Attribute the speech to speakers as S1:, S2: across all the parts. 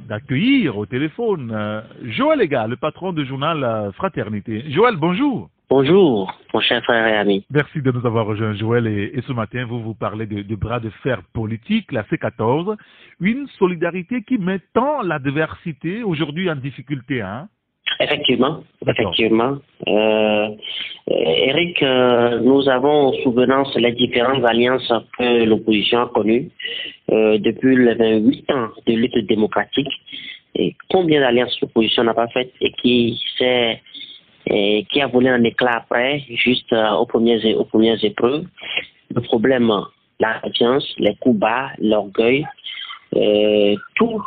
S1: D'accueillir au téléphone Joël Ega, le patron du journal Fraternité. Joël, bonjour.
S2: Bonjour, mon cher frère et ami.
S1: Merci de nous avoir rejoint, Joël. Et ce matin, vous parlez de bras de fer politique, la C14, une solidarité qui met tant l'adversité aujourd'hui en difficulté. Hein?
S2: Effectivement. Eric, nous avons en souvenance les différentes alliances que l'opposition a connues depuis les 28 ans de lutte démocratique. Et combien d'alliances l'opposition n'a pas faites et qui a volé un éclat après, juste aux premières épreuves. Le problème, la confiance, les coups bas, l'orgueil, tout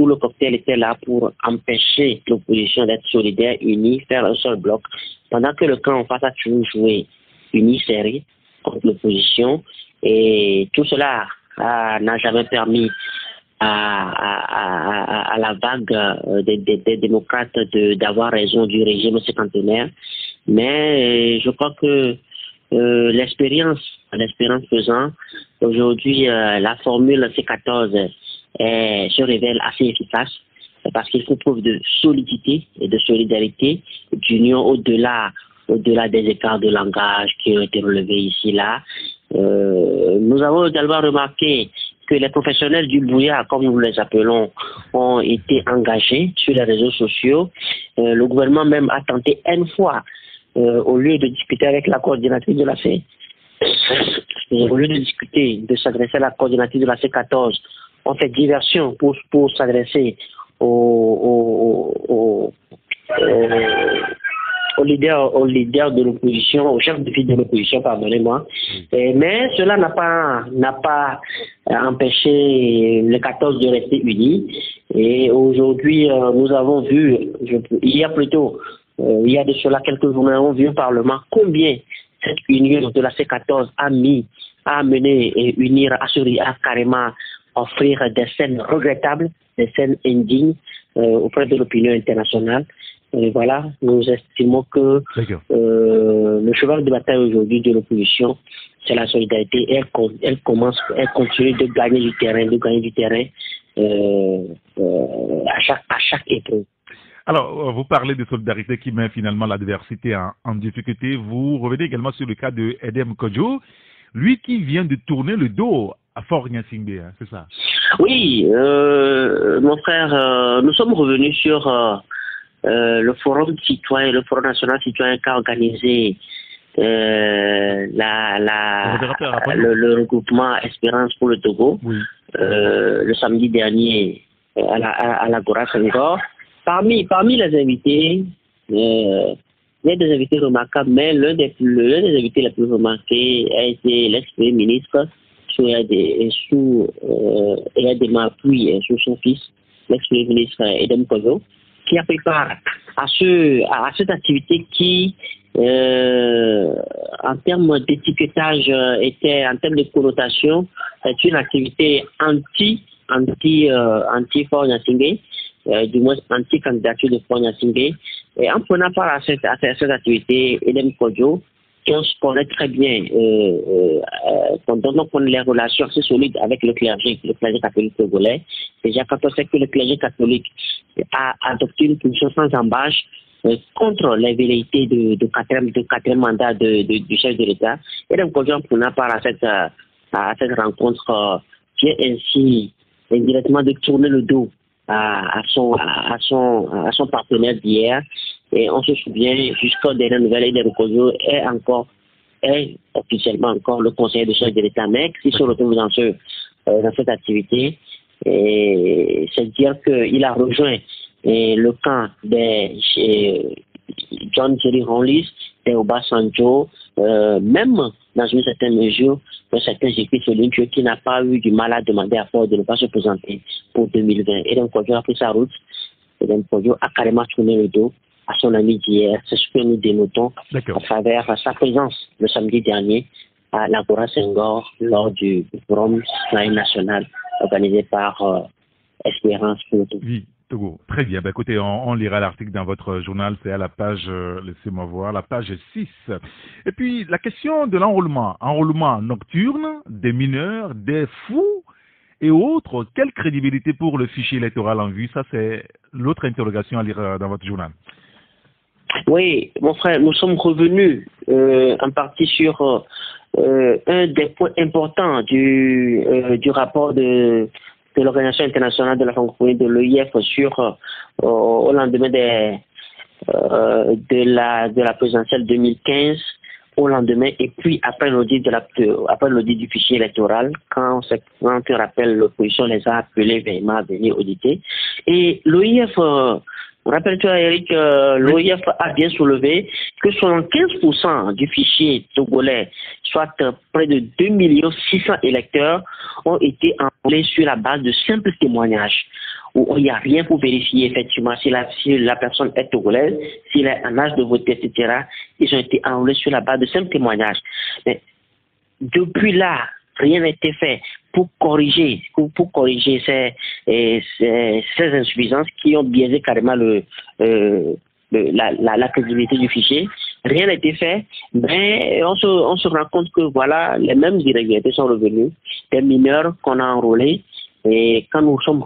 S2: le cocktail était là pour empêcher l'opposition d'être solidaire, unie, faire un seul bloc, pendant que le camp en face a toujours joué uni, serré contre l'opposition, et tout cela n'a jamais permis à la vague des démocrates d'avoir raison du régime cinquantenaire, mais je crois que l'expérience faisant, aujourd'hui la formule C14 se révèle assez efficace parce qu'il faut preuve de solidité et de solidarité, d'union au-delà des écarts de langage qui ont été relevés ici là. Nous avons également remarqué que les professionnels du brouillard, comme nous les appelons, ont été engagés sur les réseaux sociaux. Le gouvernement même a tenté une fois, au lieu de discuter avec la coordinatrice de la C, au lieu de discuter, de s'adresser à la coordinatrice de la C14, on fait diversion pour s'adresser au leader de l'opposition, au chef de file de l'opposition, pardonnez-moi. Mais cela n'a pas empêché les 14 de rester unis. Et aujourd'hui, nous avons vu, il y a de cela quelques jours, nous avons vu au Parlement combien cette union de la C14 a amené et unir, à carrément offrir des scènes regrettables, des scènes indignes auprès de l'opinion internationale. Et voilà, nous estimons que le cheval de bataille aujourd'hui de l'opposition, c'est la solidarité. Elle continue de gagner du terrain, à chaque épreuve.
S1: Alors, vous parlez de solidarité qui met finalement l'adversité en difficulté. Vous revenez également sur le cas de Edem Kodjo, lui qui vient de tourner le dos à Faure Gnassingbé, hein, c'est ça?
S2: Oui, mon frère, nous sommes revenus sur le forum citoyen, le forum national citoyen qu'a organisé le regroupement Espérance pour le Togo, oui. Le samedi dernier à l'Agora Senghor. Parmi les invités, il y a des invités remarquables, mais l'un des invités les plus remarqués a été l'ex-premier ministre sous son fils, l'ex-premier ministre Edem Kodjo, qui a pris part à cette activité qui, en termes d'étiquetage, en termes de connotation, est une activité anti-Faure Gnassingbé, du moins anti-candidature de Faure Gnassingbé. Et en prenant part à cette activité, Edem Kodjo, qu'on se connaît très bien, dont on connaît les relations assez solides avec le clergé catholique togolais. Déjà, quand on sait que le clergé catholique a adopté une position sans embâche contre les velléités de quatrième mandat du chef de l'État, et donc en prenant part à cette rencontre, vient ainsi indirectement de tourner le dos à son partenaire d'hier. Et on se souvient, jusqu'au dernier nouvelle, Edem Kodjo est officiellement encore le conseiller de chef de l'État, mais qui se retrouve dans cette activité. Et c'est dire qu'il a rejoint le camp des John Jerry Rawlings, des Obasanjo, même dans une certaine mesure, dans certains écrits sur l'une qui n'a pas eu du mal à demander à Faure de ne pas se présenter pour 2020. Et donc, Kodjo a pris sa route. Et donc, Kodjo a carrément tourné le dos à son ami d'hier. C'est ce que nous dénotons à travers sa présence le samedi dernier à l'Agora Senghor lors du forum national organisé par Espérance pour tous.
S1: Oui, Togo. Très bien. Ben, écoutez, on lira l'article dans votre journal. C'est à la page, laissez-moi voir, la page 6. Et puis, la question de l'enrôlement. Enrôlement nocturne des mineurs, des fous et autres. Quelle crédibilité pour le fichier électoral en vue? Ça, c'est l'autre interrogation à lire dans votre journal.
S2: Oui, mon frère, nous sommes revenus en partie sur un des points importants du rapport de l'Organisation internationale de la francophonie de l'OIF sur au lendemain de la présidentielle 2015, au lendemain et puis après l'audit du fichier électoral, quand on rappelle l'opposition les a appelés vraiment à venir auditer. Et l'OIF, rappelle-toi Eric, l'OIF a bien soulevé que 75% du fichier togolais, soit près de 2 600 000 électeurs, ont été enrôlés sur la base de simples témoignages, où il n'y a rien pour vérifier effectivement si la personne est togolaise, s'il est en âge de voter, etc. Ils ont été enrôlés sur la base de simples témoignages. Mais depuis là, rien n'a été fait pour corriger ces insuffisances qui ont biaisé carrément la crédibilité du fichier. Rien n'a été fait, mais on se rend compte que voilà, les mêmes irrégularités sont revenues, des mineurs qu'on a enrôlés. Et quand nous sommes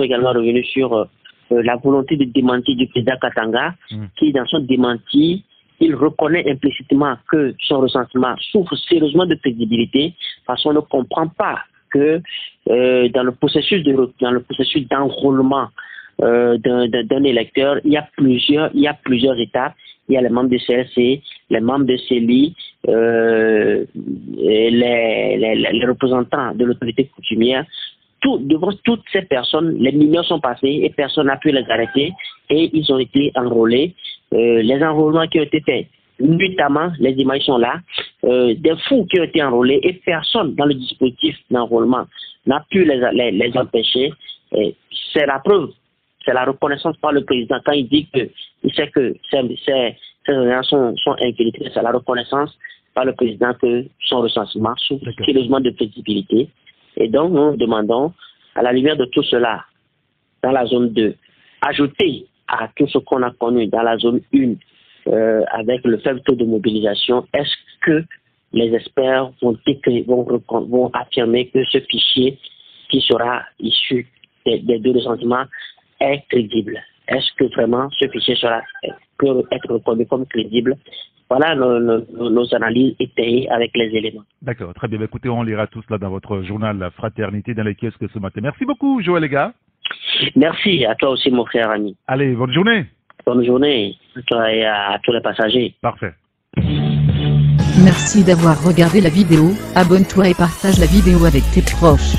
S2: également revenus sur la volonté de démentir du président Katanga, qui dans son démenti, il reconnaît implicitement que son recensement souffre sérieusement de crédibilité parce qu'on ne comprend pas que dans le processus d'enrôlement d'un électeur, il y a plusieurs étapes. Il y a les membres de CLC, les membres de CELI, les représentants de l'autorité coutumière. Devant toutes ces personnes, les mineurs sont passés et personne n'a pu les arrêter et ils ont été enrôlés. Les enrôlements qui ont été faits, notamment, les images sont là, des fous qui ont été enrôlés et personne dans le dispositif d'enrôlement n'a pu les empêcher. C'est la preuve, c'est la reconnaissance par le président quand il dit qu'il sait que ces organisations sont infiltrées, c'est la reconnaissance par le président que son recensement souffre sérieusement de crédibilité. Et donc, nous demandons, à la lumière de tout cela, dans la zone 2, ajouter à tout ce qu'on a connu dans la zone 1, avec le faible taux de mobilisation, est-ce que les experts vont affirmer que ce fichier qui sera issu des deux recensements est crédible? Est-ce que vraiment ce fichier peut être reconnu comme crédible? Voilà nos analyses étayées avec les éléments.
S1: D'accord, très bien. Écoutez, on lira tout cela dans votre journal La Fraternité dans les kiosques ce matin. Merci beaucoup, Joël Lega.
S2: Merci à toi aussi, mon frère ami.
S1: Allez, bonne journée.
S2: Bonne journée à toi et à tous les passagers.
S1: Parfait.
S3: Merci d'avoir regardé la vidéo. Abonne-toi et partage la vidéo avec tes proches.